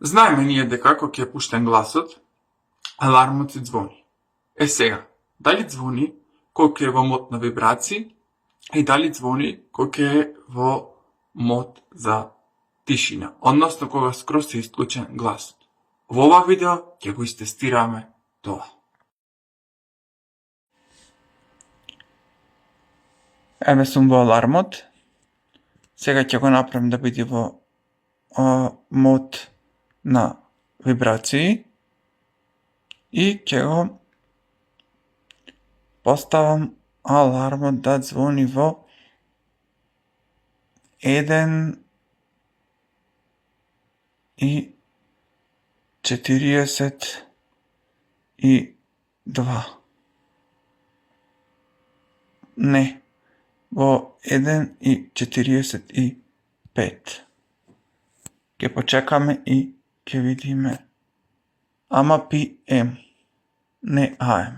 Знаеме ние дека кога ќе пуштен гласот, алармот си звони. Сега, дали звони кога е во мод на вибрации и дали звони кога е во мод за тишина, односно кога скроз е исклучен гласот. Во ова видео ќе го истестираме тоа. Еве сум во алармот. Сега ќе го направим да биде во мод на вибрации и ќе го поставам алармот да звони во 1:42. Не, во 1:45. Ќе почекаме и ќе видиме. Ама PM, не AM.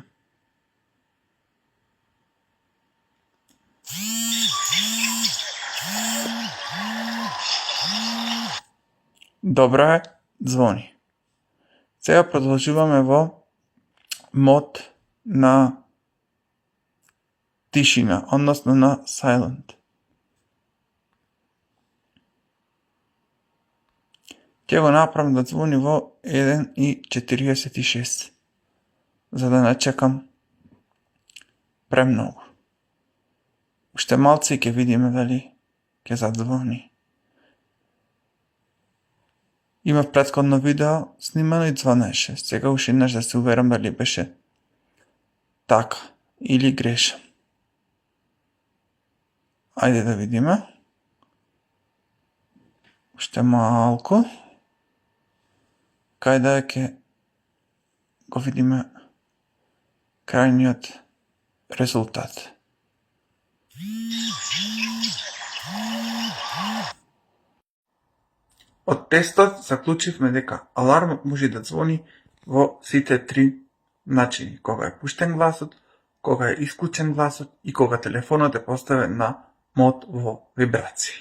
Добро е, звони. Сега продолжуваме во мод на тишина, односно на silent. Ќе го направам да звони во 1:46, за да не чекам премногу. Уште малце и ќе видиме дали ќе задзвони. Има претходно видео снимано и звонеше. Сега уште еднаш да се уверам дали беше така или грешам. Ајде да видиме. Уште малку. Кај да ќе го видиме крајниот резултат. Од тестот заклучивме дека алармот може да звони во сите три начини. Кога е пуштен гласот, кога е исклучен гласот и кога телефонот е поставен на мод во вибрации.